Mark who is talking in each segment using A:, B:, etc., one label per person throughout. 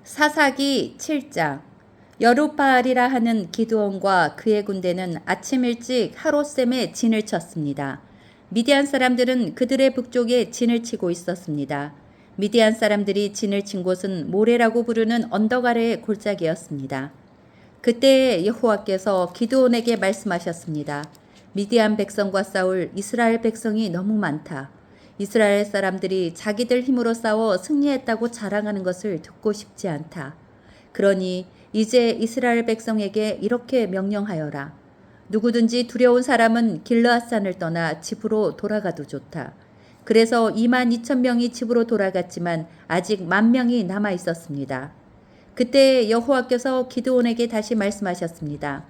A: 사사기 7장. 여룹바알이라 하는 기드온과 그의 군대는 아침 일찍 하롯셈에 진을 쳤습니다. 미디안 사람들은 그들의 북쪽에 진을 치고 있었습니다. 미디안 사람들이 진을 친 곳은 모레라고 부르는 언덕 아래의 골짜기였습니다. 그때 여호와께서 기드온에게 말씀하셨습니다. 미디안 백성과 싸울 이스라엘 백성이 너무 많다. 이스라엘 사람들이 자기들 힘으로 싸워 승리했다고 자랑하는 것을 듣고 싶지 않다. 그러니 이제 이스라엘 백성에게 이렇게 명령하여라. 누구든지 두려운 사람은 길르앗산을 떠나 집으로 돌아가도 좋다. 그래서 22,000명이 집으로 돌아갔지만 아직 10,000명이 남아 있었습니다. 그때 여호와께서 기드온에게 다시 말씀하셨습니다.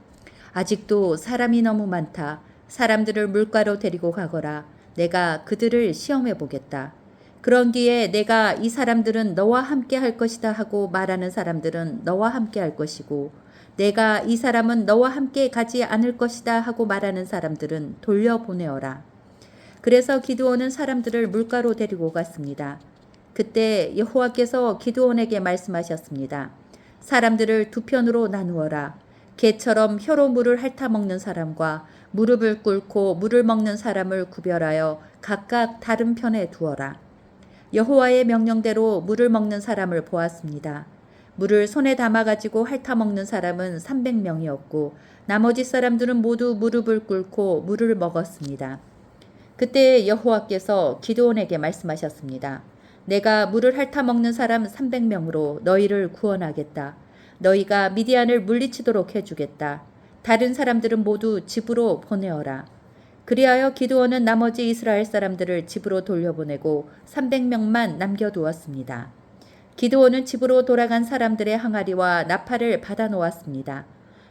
A: 아직도 사람이 너무 많다. 사람들을 물가로 데리고 가거라. 내가 그들을 시험해 보겠다. 그런 뒤에 내가 이 사람들은 너와 함께 할 것이다 하고 말하는 사람들은 너와 함께 할 것이고, 내가 이 사람은 너와 함께 가지 않을 것이다 하고 말하는 사람들은 돌려보내어라. 그래서 기드온은 사람들을 물가로 데리고 갔습니다. 그때 여호와께서 기드온에게 말씀하셨습니다. 사람들을 두 편으로 나누어라. 개처럼 혀로 물을 핥아먹는 사람과 무릎을 꿇고 물을 먹는 사람을 구별하여 각각 다른 편에 두어라. 여호와의 명령대로 물을 먹는 사람을 보았습니다. 물을 손에 담아가지고 핥아먹는 사람은 300명이었고 나머지 사람들은 모두 무릎을 꿇고 물을 먹었습니다. 그때 여호와께서 기드온에게 말씀하셨습니다. 내가 물을 핥아먹는 사람 300명으로 너희를 구원하겠다. 너희가 미디안을 물리치도록 해주겠다. 다른 사람들은 모두 집으로 보내어라. 그리하여 기드온은 나머지 이스라엘 사람들을 집으로 돌려보내고 300명만 남겨두었습니다. 기드온은 집으로 돌아간 사람들의 항아리와 나팔을 받아 놓았습니다.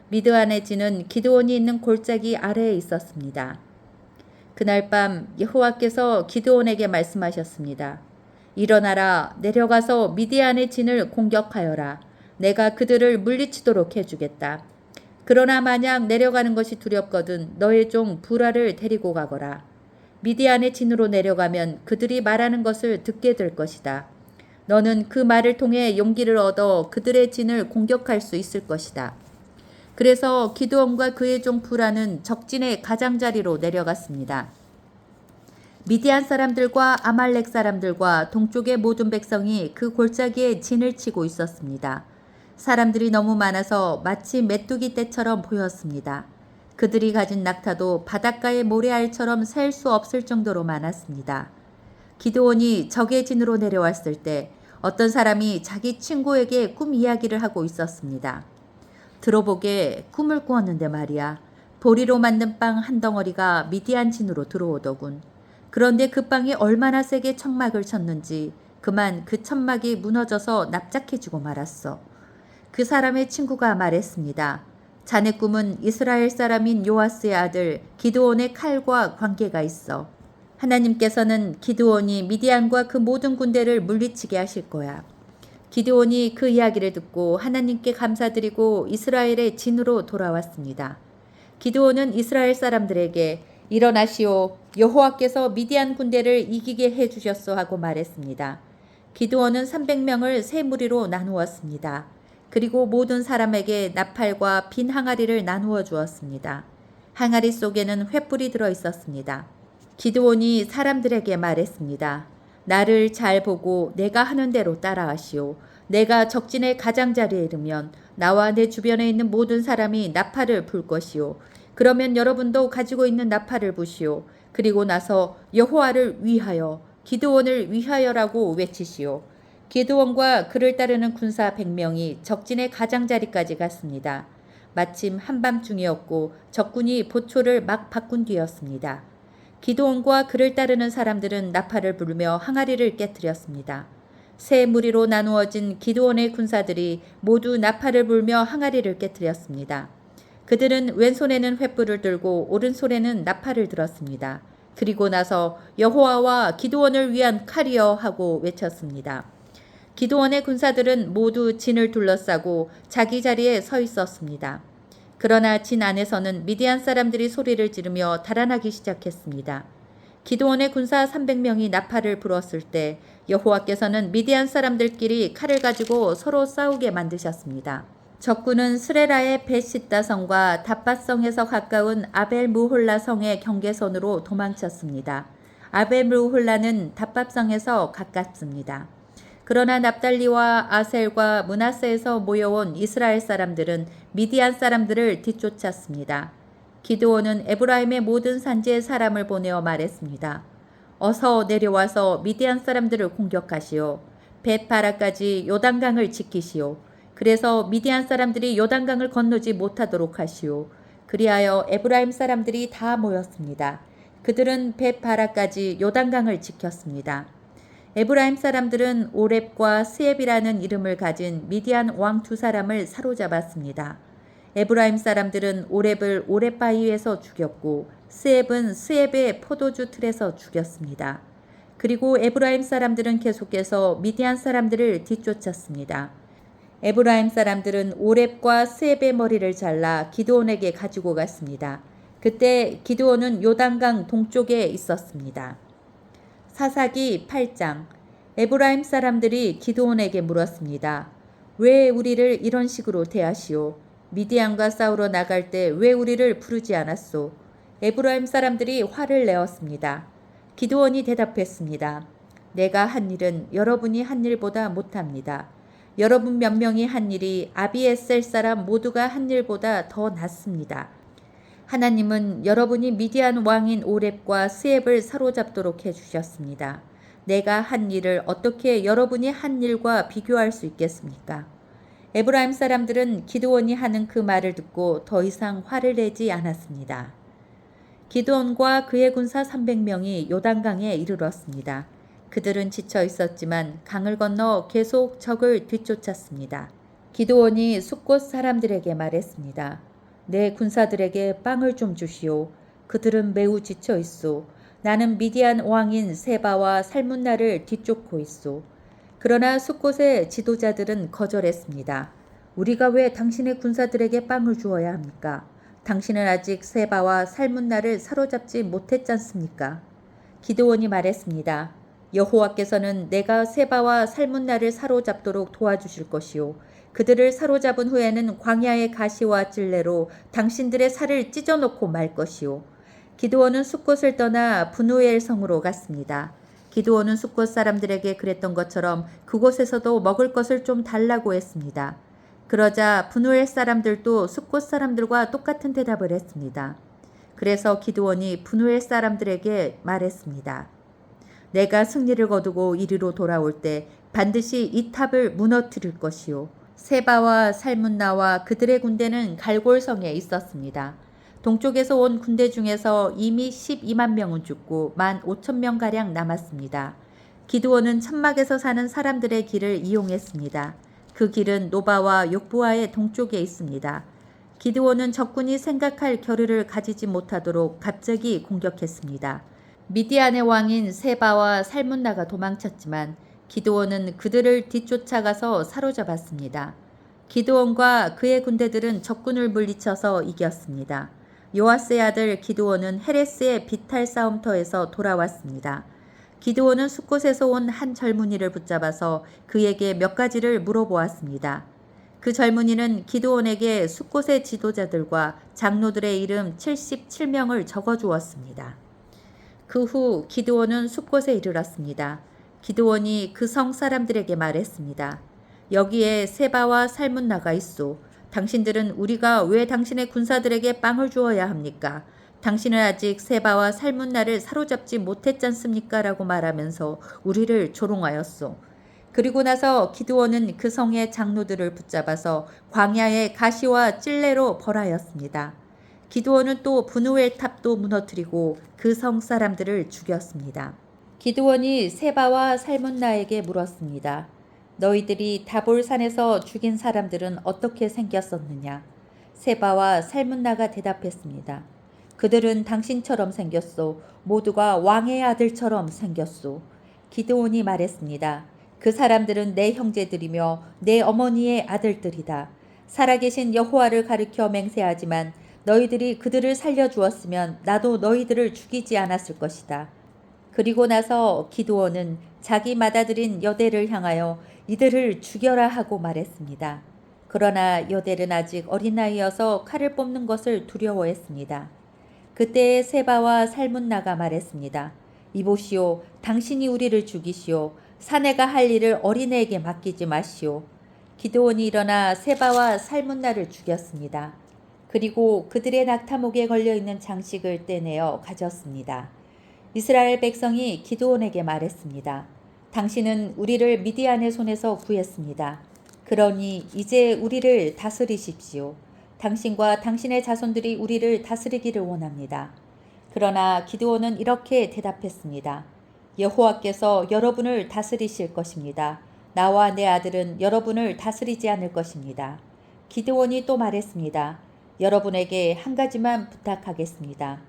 A: 미드안의 진은 기드온이 있는 골짜기 아래에 있었습니다. 그날 밤 여호와께서 기드온에게 말씀하셨습니다. 일어나라, 내려가서 미디안의 진을 공격하여라. 내가 그들을 물리치도록 해주겠다. 그러나 만약 내려가는 것이 두렵거든 너의 종 부라를 데리고 가거라. 미디안의 진으로 내려가면 그들이 말하는 것을 듣게 될 것이다. 너는 그 말을 통해 용기를 얻어 그들의 진을 공격할 수 있을 것이다. 그래서 기드온과 그의 종 부라는 적진의 가장자리로 내려갔습니다. 미디안 사람들과 아말렉 사람들과 동쪽의 모든 백성이 그 골짜기에 진을 치고 있었습니다. 사람들이 너무 많아서 마치 메뚜기 떼처럼 보였습니다. 그들이 가진 낙타도 바닷가의 모래알처럼 셀 수 없을 정도로 많았습니다. 기드온이 적의 진으로 내려왔을 때 어떤 사람이 자기 친구에게 꿈 이야기를 하고 있었습니다. 들어보게 꿈을 꾸었는데 말이야. 보리로 만든 빵 한 덩어리가 미디안 진으로 들어오더군. 그런데 그 빵이 얼마나 세게 천막을 쳤는지 그만 그 천막이 무너져서 납작해지고 말았어. 그 사람의 친구가 말했습니다. 자네 꿈은 이스라엘 사람인 요아스의 아들 기드온의 칼과 관계가 있어. 하나님께서는 기드온이 미디안과 그 모든 군대를 물리치게 하실 거야. 기드온이 그 이야기를 듣고 하나님께 감사드리고 이스라엘의 진으로 돌아왔습니다. 기드온은 이스라엘 사람들에게 일어나시오. 여호와께서 미디안 군대를 이기게 해주셨소 하고 말했습니다. 기드온은 300명을 세 무리로 나누었습니다. 그리고 모든 사람에게 나팔과 빈 항아리를 나누어 주었습니다. 항아리 속에는 횃불이 들어 있었습니다. 기드온이 사람들에게 말했습니다. 나를 잘 보고 내가 하는 대로 따라하시오. 내가 적진의 가장자리에 이르면 나와 내 주변에 있는 모든 사람이 나팔을 불 것이오. 그러면 여러분도 가지고 있는 나팔을 부시오. 그리고 나서 여호와를 위하여, 기드온을 위하여라고 외치시오. 기드온과 그를 따르는 군사 100명이 적진의 가장자리까지 갔습니다. 마침 한밤중이었고 적군이 보초를 막 바꾼 뒤였습니다. 기드온과 그를 따르는 사람들은 나팔을 부르며 항아리를 깨뜨렸습니다. 세 무리로 나누어진 기드온의 군사들이 모두 나팔을 불며 항아리를 깨뜨렸습니다. 그들은 왼손에는 횃불을 들고 오른손에는 나팔을 들었습니다. 그리고 나서 여호와와 기드온을 위한 칼이여 하고 외쳤습니다. 기드온의 군사들은 모두 진을 둘러싸고 자기 자리에 서 있었습니다. 그러나 진 안에서는 미디안 사람들이 소리를 지르며 달아나기 시작했습니다. 기드온의 군사 300명이 나팔을 불었을 때 여호와께서는 미디안 사람들끼리 칼을 가지고 서로 싸우게 만드셨습니다. 적군은 스레라의 베시다성과 답바성에서 가까운 아벨무홀라 성의 경계선으로 도망쳤습니다. 아벨무홀라는 답바성에서 가깝습니다. 그러나 납달리와 아셀과 므낫세에서 모여온 이스라엘 사람들은 미디안 사람들을 뒤쫓았습니다. 기드온은 에브라임의 모든 산지에 사람을 보내어 말했습니다. 어서 내려와서 미디안 사람들을 공격하시오. 벳바라까지 요단강을 지키시오. 그래서 미디안 사람들이 요단강을 건너지 못하도록 하시오. 그리하여 에브라임 사람들이 다 모였습니다. 그들은 벳바라까지 요단강을 지켰습니다. 에브라임 사람들은 오렙과 스엡이라는 이름을 가진 미디안 왕 두 사람을 사로잡았습니다. 에브라임 사람들은 오렙을 오렙바위에서 죽였고 스엡은 스엡의 포도주 틀에서 죽였습니다. 그리고 에브라임 사람들은 계속해서 미디안 사람들을 뒤쫓았습니다. 에브라임 사람들은 오렙과 스엡의 머리를 잘라 기드온에게 가지고 갔습니다. 그때 기드온은 요단강 동쪽에 있었습니다. 사사기 8장. 에브라임 사람들이 기드온에게 물었습니다. 왜 우리를 이런 식으로 대하시오? 미디안과 싸우러 나갈 때 왜 우리를 부르지 않았소? 에브라임 사람들이 화를 내었습니다. 기드온이 대답했습니다. 내가 한 일은 여러분이 한 일보다 못합니다. 여러분 몇 명이 한 일이 아비에셀 사람 모두가 한 일보다 더 낫습니다. 하나님은 여러분이 미디안 왕인 오렙과 스엡을 사로잡도록 해주셨습니다. 내가 한 일을 어떻게 여러분이 한 일과 비교할 수 있겠습니까? 에브라임 사람들은 기드온이 하는 그 말을 듣고 더 이상 화를 내지 않았습니다. 기드온과 그의 군사 300명이 요단강에 이르렀습니다. 그들은 지쳐 있었지만 강을 건너 계속 적을 뒤쫓았습니다. 기드온이 숫곳 사람들에게 말했습니다. 내 군사들에게 빵을 좀 주시오. 그들은 매우 지쳐 있소. 나는 미디안 왕인 세바와 살문나를 뒤쫓고 있소. 그러나 숫곳의 지도자들은 거절했습니다. 우리가 왜 당신의 군사들에게 빵을 주어야 합니까? 당신은 아직 세바와 살문나를 사로잡지 못했지 않습니까? 기드온이 말했습니다. 여호와께서는 내가 세바와 살문나를 사로잡도록 도와주실 것이요. 그들을 사로잡은 후에는 광야의 가시와 찔레로 당신들의 살을 찢어놓고 말 것이요. 기드온은 숫곳을 떠나 브누엘 성으로 갔습니다. 기드온은 숫곳 사람들에게 그랬던 것처럼 그곳에서도 먹을 것을 좀 달라고 했습니다. 그러자 브누엘 사람들도 숫곳 사람들과 똑같은 대답을 했습니다. 그래서 기드온이 브누엘 사람들에게 말했습니다. 내가 승리를 거두고 이리로 돌아올 때 반드시 이 탑을 무너뜨릴 것이요. 세바와 살문나와 그들의 군대는 갈골성에 있었습니다. 동쪽에서 온 군대 중에서 이미 12만 명은 죽고 15,000명가량 남았습니다. 기드온은 천막에서 사는 사람들의 길을 이용했습니다. 그 길은 노바와 욕부아의 동쪽에 있습니다. 기드온은 적군이 생각할 겨를을 가지지 못하도록 갑자기 공격했습니다. 미디안의 왕인 세바와 살문나가 도망쳤지만 기드온은 그들을 뒤쫓아가서 사로잡았습니다. 기드온과 그의 군대들은 적군을 물리쳐서 이겼습니다. 요아스의 아들 기드온은 헤레스의 비탈 싸움터에서 돌아왔습니다. 기드온은 숫곳에서 온 한 젊은이를 붙잡아서 그에게 몇 가지를 물어보았습니다. 그 젊은이는 기드온에게 숫곳의 지도자들과 장로들의 이름 77명을 적어주었습니다. 그 후 기드온은 숫곳에 이르렀습니다. 기드온이 그 성 사람들에게 말했습니다. 여기에 세바와 살문나가 있소. 당신들은 우리가 왜 당신의 군사들에게 빵을 주어야 합니까? 당신은 아직 세바와 살문나를 사로잡지 못했지 않습니까? 라고 말하면서 우리를 조롱하였소. 그리고 나서 기드온은 그 성의 장로들을 붙잡아서 광야의 가시와 찔레로 벌하였습니다. 기드온은 또 브누엘 탑도 무너뜨리고 그 성 사람들을 죽였습니다. 기드온이 세바와 살문나에게 물었습니다. 너희들이 다볼산에서 죽인 사람들은 어떻게 생겼었느냐? 세바와 살문나가 대답했습니다. 그들은 당신처럼 생겼소. 모두가 왕의 아들처럼 생겼소. 기드온이 말했습니다. 그 사람들은 내 형제들이며 내 어머니의 아들들이다. 살아계신 여호와를 가리켜 맹세하지만 너희들이 그들을 살려주었으면 나도 너희들을 죽이지 않았을 것이다. 그리고 나서 기드온은 자기 맏아들인 여델을 향하여 이들을 죽여라 하고 말했습니다. 그러나 여델은 아직 어린 나이여서 칼을 뽑는 것을 두려워했습니다. 그때 세바와 살문나가 말했습니다. 이보시오, 당신이 우리를 죽이시오. 사내가 할 일을 어린애에게 맡기지 마시오. 기드온이 일어나 세바와 살문나를 죽였습니다. 그리고 그들의 낙타목에 걸려있는 장식을 떼내어 가졌습니다. 이스라엘 백성이 기드온에게 말했습니다. 당신은 우리를 미디안의 손에서 구했습니다. 그러니 이제 우리를 다스리십시오. 당신과 당신의 자손들이 우리를 다스리기를 원합니다. 그러나 기드온은 이렇게 대답했습니다. 여호와께서 여러분을 다스리실 것입니다. 나와 내 아들은 여러분을 다스리지 않을 것입니다. 기드온이 또 말했습니다. 여러분에게 한 가지만 부탁하겠습니다.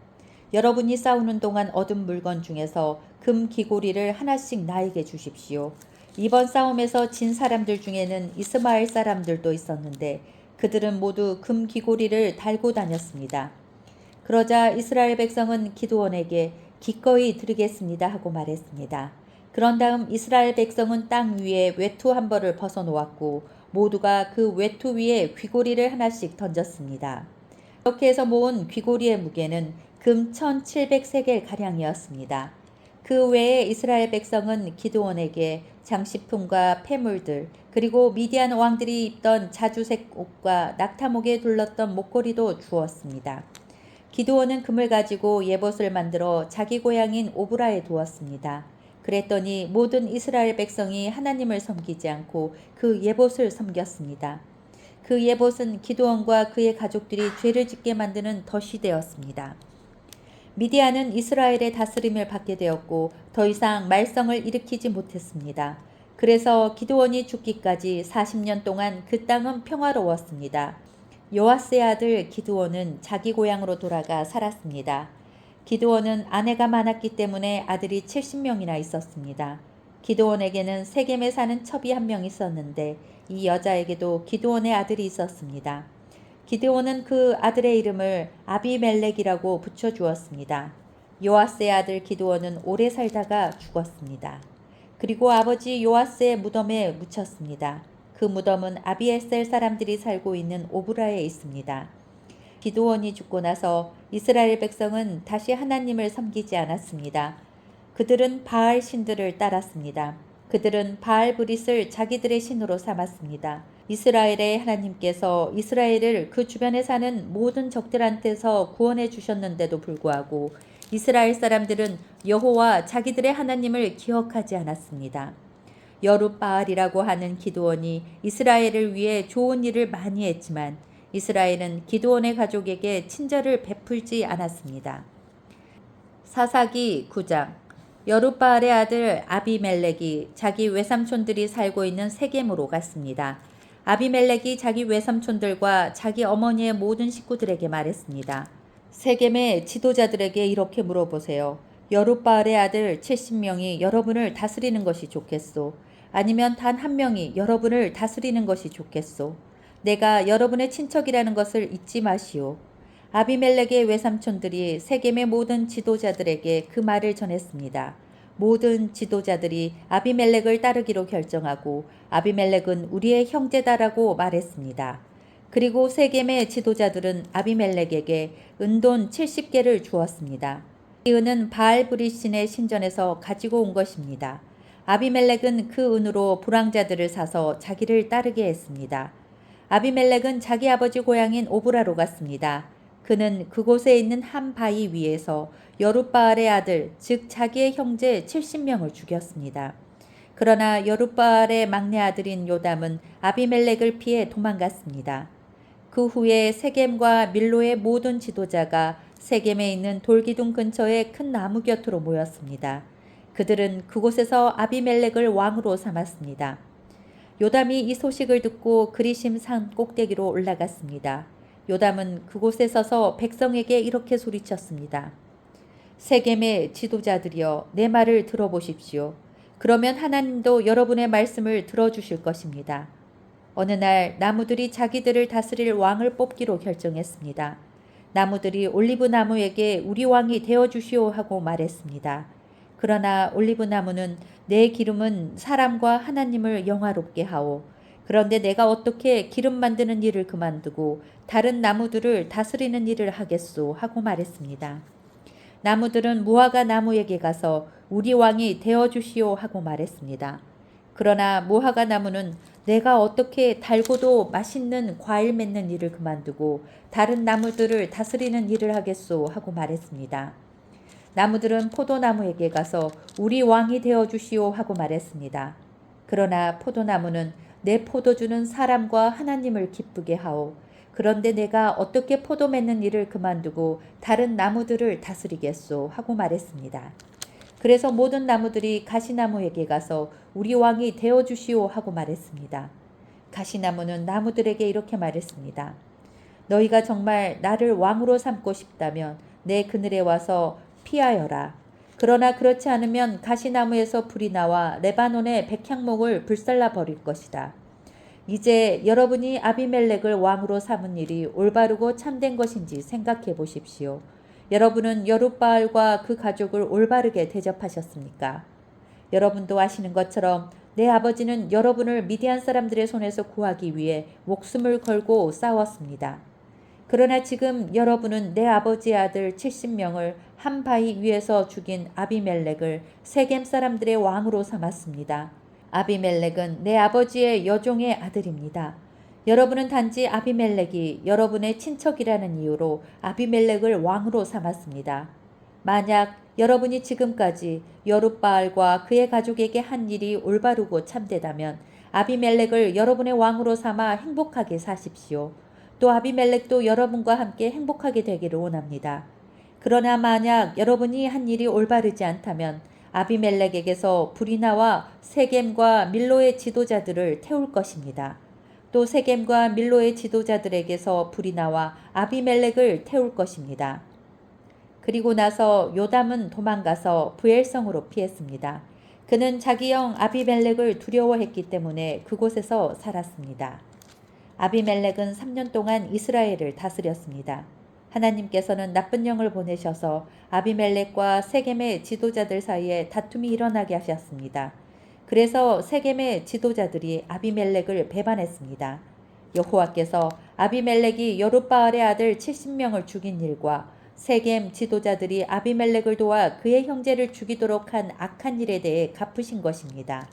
A: 여러분이 싸우는 동안 얻은 물건 중에서 금 귀고리를 하나씩 나에게 주십시오. 이번 싸움에서 진 사람들 중에는 이스마엘 사람들도 있었는데 그들은 모두 금 귀고리를 달고 다녔습니다. 그러자 이스라엘 백성은 기드온에게 기꺼이 드리겠습니다 하고 말했습니다. 그런 다음 이스라엘 백성은 땅 위에 외투 한 벌을 벗어놓았고 모두가 그 외투 위에 귀고리를 하나씩 던졌습니다. 이렇게 해서 모은 귀고리의 무게는 금 1700세겔 가량이었습니다. 그 외에 이스라엘 백성은 기드온에게 장식품과 폐물들 그리고 미디안 왕들이 입던 자주색 옷과 낙타목에 둘렀던 목걸이도 주었습니다. 기드온은 금을 가지고 예봇을 만들어 자기 고향인 오브라에 두었습니다. 그랬더니 모든 이스라엘 백성이 하나님을 섬기지 않고 그 예봇을 섬겼습니다. 그 예봇은 기드온과 그의 가족들이 죄를 짓게 만드는 덫이 되었습니다. 미디안은 이스라엘의 다스림을 받게 되었고 더 이상 말썽을 일으키지 못했습니다. 그래서 기드온이 죽기까지 40년 동안 그 땅은 평화로웠습니다. 요아스의 아들 기드온은 자기 고향으로 돌아가 살았습니다. 기드온은 아내가 많았기 때문에 아들이 70명이나 있었습니다. 기드온에게는 세겜에 사는 첩이 한 명 있었는데 이 여자에게도 기드온의 아들이 있었습니다. 기드온은 그 아들의 이름을 아비멜렉이라고 붙여주었습니다. 요아스의 아들 기드온은 오래 살다가 죽었습니다. 그리고 아버지 요아스의 무덤에 묻혔습니다. 그 무덤은 아비에셀 사람들이 살고 있는 오브라에 있습니다. 기드온이 죽고 나서 이스라엘 백성은 다시 하나님을 섬기지 않았습니다. 그들은 바알 신들을 따랐습니다. 그들은 바알 브릿을 자기들의 신으로 삼았습니다. 이스라엘의 하나님께서 이스라엘을 그 주변에 사는 모든 적들한테서 구원해 주셨는데도 불구하고 이스라엘 사람들은 여호와 자기들의 하나님을 기억하지 않았습니다. 여룻바알이라고 하는 기드온이 이스라엘을 위해 좋은 일을 많이 했지만 이스라엘은 기드온의 가족에게 친절을 베풀지 않았습니다. 사사기 9장. 여룻바알의 아들 아비멜렉이 자기 외삼촌들이 살고 있는 세겜으로 갔습니다. 아비멜렉이 자기 외삼촌들과 자기 어머니의 모든 식구들에게 말했습니다. 세겜의 지도자들에게 이렇게 물어보세요. 여룻바알의 아들 70명이 여러분을 다스리는 것이 좋겠소? 아니면 단 한 명이 여러분을 다스리는 것이 좋겠소? 내가 여러분의 친척이라는 것을 잊지 마시오. 아비멜렉의 외삼촌들이 세겜의 모든 지도자들에게 그 말을 전했습니다. 모든 지도자들이 아비멜렉을 따르기로 결정하고 아비멜렉은 우리의 형제다라고 말했습니다. 그리고 세겜의 지도자들은 아비멜렉에게 은돈 70개를 주었습니다. 이 은은 바알브릿신의 신전에서 가지고 온 것입니다. 아비멜렉은 그 은으로 불황자들을 사서 자기를 따르게 했습니다. 아비멜렉은 자기 아버지 고향인 오브라로 갔습니다. 그는 그곳에 있는 한 바위 위에서 여룻바알의 아들, 즉 자기의 형제 70명을 죽였습니다. 그러나 여룻바알의 막내 아들인 요담은 아비멜렉을 피해 도망갔습니다. 그 후에 세겜과 밀로의 모든 지도자가 세겜에 있는 돌기둥 근처의 큰 나무 곁으로 모였습니다. 그들은 그곳에서 아비멜렉을 왕으로 삼았습니다. 요담이 이 소식을 듣고 그리심 산 꼭대기로 올라갔습니다. 요담은 그곳에 서서 백성에게 이렇게 소리쳤습니다. 세겜의 지도자들이여, 내 말을 들어보십시오. 그러면 하나님도 여러분의 말씀을 들어주실 것입니다. 어느 날 나무들이 자기들을 다스릴 왕을 뽑기로 결정했습니다. 나무들이 올리브 나무에게 우리 왕이 되어주시오 하고 말했습니다. 그러나 올리브 나무는 내 기름은 사람과 하나님을 영화롭게 하오. 그런데 내가 어떻게 기름 만드는 일을 그만두고 다른 나무들을 다스리는 일을 하겠소 하고 말했습니다. 나무들은 무화과 나무에게 가서 우리 왕이 되어 주시오 하고 말했습니다. 그러나 무화과 나무는 내가 어떻게 달고도 맛있는 과일 맺는 일을 그만두고 다른 나무들을 다스리는 일을 하겠소 하고 말했습니다. 나무들은 포도나무에게 가서 우리 왕이 되어 주시오 하고 말했습니다. 그러나 포도나무는 내 포도주는 사람과 하나님을 기쁘게 하오. 그런데 내가 어떻게 포도 맺는 일을 그만두고 다른 나무들을 다스리겠소 하고 말했습니다. 그래서 모든 나무들이 가시나무에게 가서 우리 왕이 되어 주시오 하고 말했습니다. 가시나무는 나무들에게 이렇게 말했습니다. 너희가 정말 나를 왕으로 삼고 싶다면 내 그늘에 와서 피하여라. 그러나 그렇지 않으면 가시나무에서 불이 나와 레바논의 백향목을 불살라 버릴 것이다. 이제 여러분이 아비멜렉을 왕으로 삼은 일이 올바르고 참된 것인지 생각해 보십시오. 여러분은 여룻바알과 그 가족을 올바르게 대접하셨습니까? 여러분도 아시는 것처럼 내 아버지는 여러분을 미디안 사람들의 손에서 구하기 위해 목숨을 걸고 싸웠습니다. 그러나 지금 여러분은 내 아버지의 아들 70명을 한 바위 위에서 죽인 아비멜렉을 세겜 사람들의 왕으로 삼았습니다. 아비멜렉은 내 아버지의 여종의 아들입니다. 여러분은 단지 아비멜렉이 여러분의 친척이라는 이유로 아비멜렉을 왕으로 삼았습니다. 만약 여러분이 지금까지 여룻바알과 그의 가족에게 한 일이 올바르고 참되다면 아비멜렉을 여러분의 왕으로 삼아 행복하게 사십시오. 또 아비멜렉도 여러분과 함께 행복하게 되기를 원합니다. 그러나 만약 여러분이 한 일이 올바르지 않다면 아비멜렉에게서 불이 나와 세겜과 밀로의 지도자들을 태울 것입니다. 또 세겜과 밀로의 지도자들에게서 불이 나와 아비멜렉을 태울 것입니다. 그리고 나서 요담은 도망가서 브엘성으로 피했습니다. 그는 자기 형 아비멜렉을 두려워했기 때문에 그곳에서 살았습니다. 아비멜렉은 3년 동안 이스라엘을 다스렸습니다. 하나님께서는 나쁜 영을 보내셔서 아비멜렉과 세겜의 지도자들 사이에 다툼이 일어나게 하셨습니다. 그래서 세겜의 지도자들이 아비멜렉을 배반했습니다. 여호와께서 아비멜렉이 여룻바알의 아들 70명을 죽인 일과 세겜 지도자들이 아비멜렉을 도와 그의 형제를 죽이도록 한 악한 일에 대해 갚으신 것입니다.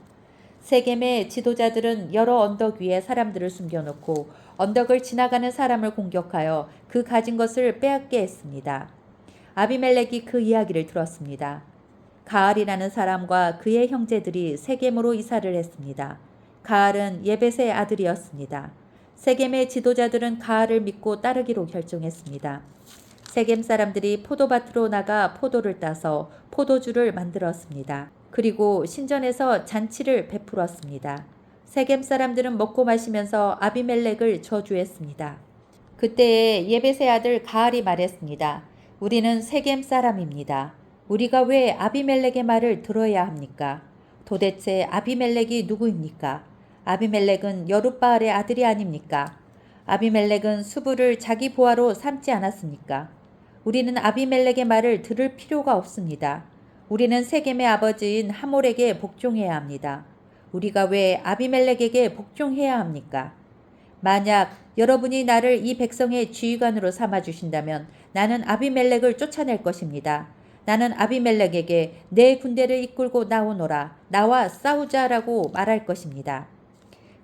A: 세겜의 지도자들은 여러 언덕 위에 사람들을 숨겨놓고 언덕을 지나가는 사람을 공격하여 그 가진 것을 빼앗게 했습니다. 아비멜렉이 그 이야기를 들었습니다. 가알이라는 사람과 그의 형제들이 세겜으로 이사를 했습니다. 가알은 예벳의 아들이었습니다. 세겜의 지도자들은 가알을 믿고 따르기로 결정했습니다. 세겜 사람들이 포도밭으로 나가 포도를 따서 포도주를 만들었습니다. 그리고 신전에서 잔치를 베풀었습니다. 세겜 사람들은 먹고 마시면서 아비멜렉을 저주했습니다. 그때에 예벳의 아들 가알이 말했습니다. 우리는 세겜 사람입니다. 우리가 왜 아비멜렉의 말을 들어야 합니까? 도대체 아비멜렉이 누구입니까? 아비멜렉은 여룻바알의 아들이 아닙니까? 아비멜렉은 수부를 자기 부하로 삼지 않았습니까? 우리는 아비멜렉의 말을 들을 필요가 없습니다. 우리는 세겜의 아버지인 하몰에게 복종해야 합니다. 우리가 왜 아비멜렉에게 복종해야 합니까? 만약 여러분이 나를 이 백성의 지휘관으로 삼아주신다면 나는 아비멜렉을 쫓아낼 것입니다. 나는 아비멜렉에게 내 군대를 이끌고 나오너라. 나와 싸우자라고 말할 것입니다.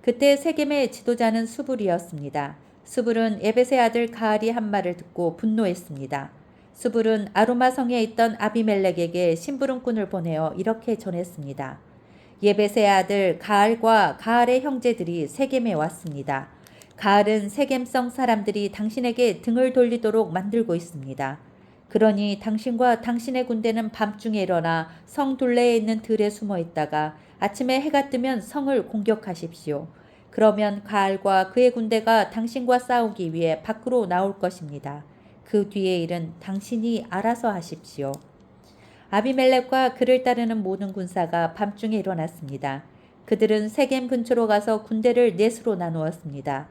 A: 그때 세겜의 지도자는 수불이었습니다. 수불은 에벳의 아들 가알이 한 말을 듣고 분노했습니다. 수불은 아루마 성에 있던 아비멜렉에게 심부름꾼을 보내어 이렇게 전했습니다. 예벳의 아들 가알과 가알의 형제들이 세겜에 왔습니다. 가알은 세겜성 사람들이 당신에게 등을 돌리도록 만들고 있습니다. 그러니 당신과 당신의 군대는 밤중에 일어나 성 둘레에 있는 들에 숨어 있다가 아침에 해가 뜨면 성을 공격하십시오. 그러면 가알과 그의 군대가 당신과 싸우기 위해 밖으로 나올 것입니다. 그 뒤의 일은 당신이 알아서 하십시오. 아비멜렉과 그를 따르는 모든 군사가 밤중에 일어났습니다. 그들은 세겜 근처로 가서 군대를 넷으로 나누었습니다.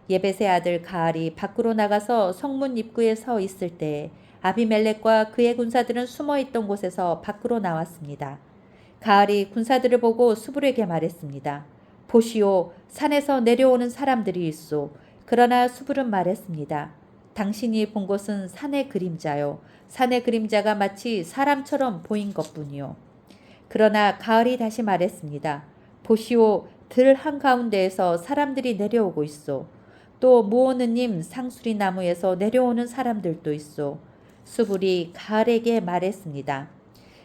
A: 예벳의 아들 가알이 밖으로 나가서 성문 입구에 서 있을 때에 아비멜렉과 그의 군사들은 숨어있던 곳에서 밖으로 나왔습니다. 가알이 군사들을 보고 수불에게 말했습니다. 보시오, 산에서 내려오는 사람들이 있소. 그러나 수불은 말했습니다. 당신이 본 것은 산의 그림자요. 산의 그림자가 마치 사람처럼 보인 것뿐이요. 그러나 가을이 다시 말했습니다. 보시오, 들 한가운데에서 사람들이 내려오고 있소. 또 무오느님 상수리 나무에서 내려오는 사람들도 있소. 수불이 가을에게 말했습니다.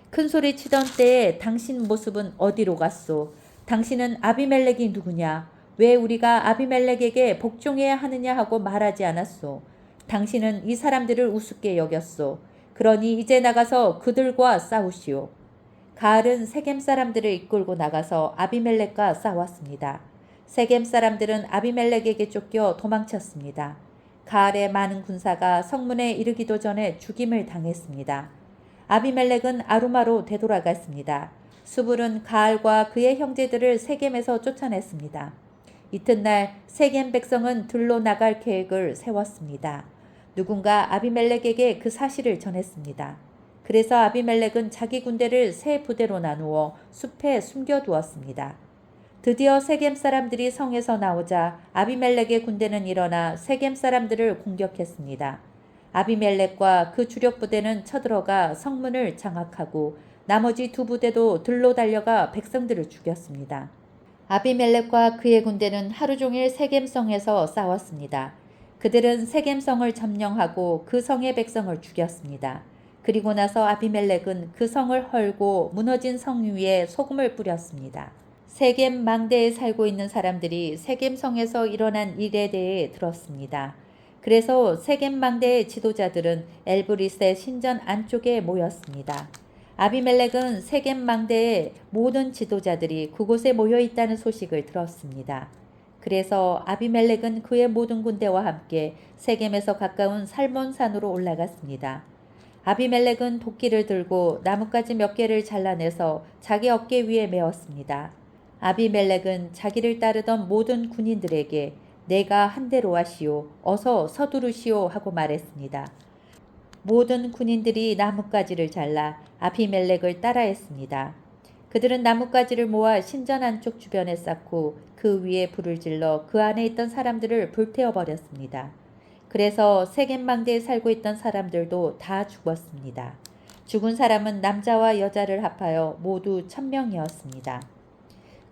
A: 큰 소리 치던 때에 당신 모습은 어디로 갔소? 당신은 아비멜렉이 누구냐? 왜 우리가 아비멜렉에게 복종해야 하느냐 하고 말하지 않았소? 당신은 이 사람들을 우습게 여겼소. 그러니 이제 나가서 그들과 싸우시오. 가알은 세겜 사람들을 이끌고 나가서 아비멜렉과 싸웠습니다. 세겜 사람들은 아비멜렉에게 쫓겨 도망쳤습니다. 가알의 많은 군사가 성문에 이르기도 전에 죽임을 당했습니다. 아비멜렉은 아루마로 되돌아갔습니다. 수불은 가알과 그의 형제들을 세겜에서 쫓아냈습니다. 이튿날 세겜 백성은 들로 나갈 계획을 세웠습니다. 누군가 아비멜렉에게 그 사실을 전했습니다. 그래서 아비멜렉은 자기 군대를 세 부대로 나누어 숲에 숨겨두었습니다. 드디어 세겜 사람들이 성에서 나오자 아비멜렉의 군대는 일어나 세겜 사람들을 공격했습니다. 아비멜렉과 그 주력 부대는 쳐들어가 성문을 장악하고 나머지 두 부대도 들로 달려가 백성들을 죽였습니다. 아비멜렉과 그의 군대는 하루 종일 세겜성에서 싸웠습니다. 그들은 세겜성을 점령하고 그 성의 백성을 죽였습니다. 그리고 나서 아비멜렉은 그 성을 헐고 무너진 성 위에 소금을 뿌렸습니다. 세겜 망대에 살고 있는 사람들이 세겜성에서 일어난 일에 대해 들었습니다. 그래서 세겜 망대의 지도자들은 엘브리스의 신전 안쪽에 모였습니다. 아비멜렉은 세겜 망대의 모든 지도자들이 그곳에 모여 있다는 소식을 들었습니다. 그래서 아비멜렉은 그의 모든 군대와 함께 세겜에서 가까운 살몬산으로 올라갔습니다. 아비멜렉은 도끼를 들고 나뭇가지 몇 개를 잘라내서 자기 어깨 위에 메었습니다. 아비멜렉은 자기를 따르던 모든 군인들에게 내가 한 대로 하시오. 어서 서두르시오 하고 말했습니다. 모든 군인들이 나뭇가지를 잘라 아비멜렉을 따라했습니다. 그들은 나뭇가지를 모아 신전 안쪽 주변에 쌓고 그 위에 불을 질러 그 안에 있던 사람들을 불태워버렸습니다. 그래서 세겜망대에 살고 있던 사람들도 다 죽었습니다. 죽은 사람은 남자와 여자를 합하여 모두 1000명이었습니다.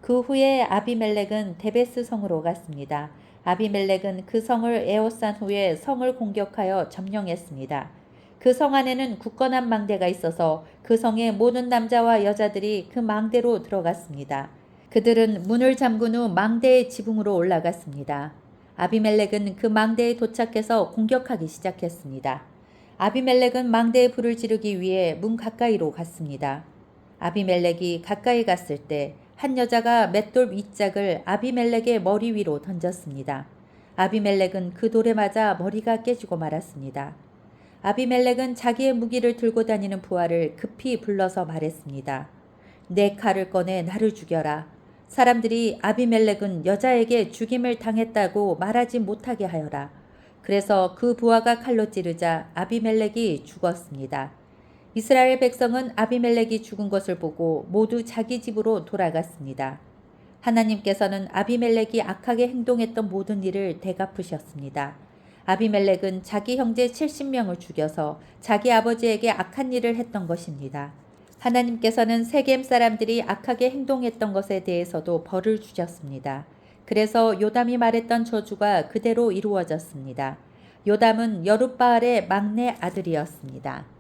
A: 그 후에 아비멜렉은 데베스 성으로 갔습니다. 아비멜렉은 그 성을 에워싼 후에 성을 공격하여 점령했습니다. 그 성 안에는 굳건한 망대가 있어서 그 성의 모든 남자와 여자들이 그 망대로 들어갔습니다. 그들은 문을 잠근 후 망대의 지붕으로 올라갔습니다. 아비멜렉은 그 망대에 도착해서 공격하기 시작했습니다. 아비멜렉은 망대에 불을 지르기 위해 문 가까이로 갔습니다. 아비멜렉이 가까이 갔을 때 한 여자가 맷돌 윗짝을 아비멜렉의 머리 위로 던졌습니다. 아비멜렉은 그 돌에 맞아 머리가 깨지고 말았습니다. 아비멜렉은 자기의 무기를 들고 다니는 부하를 급히 불러서 말했습니다. 내 칼을 꺼내 나를 죽여라. 사람들이 아비멜렉은 여자에게 죽임을 당했다고 말하지 못하게 하여라. 그래서 그 부하가 칼로 찌르자 아비멜렉이 죽었습니다. 이스라엘 백성은 아비멜렉이 죽은 것을 보고 모두 자기 집으로 돌아갔습니다. 하나님께서는 아비멜렉이 악하게 행동했던 모든 일을 되갚으셨습니다. 아비멜렉은 자기 형제 70명을 죽여서 자기 아버지에게 악한 일을 했던 것입니다. 하나님께서는 세겜 사람들이 악하게 행동했던 것에 대해서도 벌을 주셨습니다. 그래서 요담이 말했던 저주가 그대로 이루어졌습니다. 요담은 여룻바알의 막내 아들이었습니다.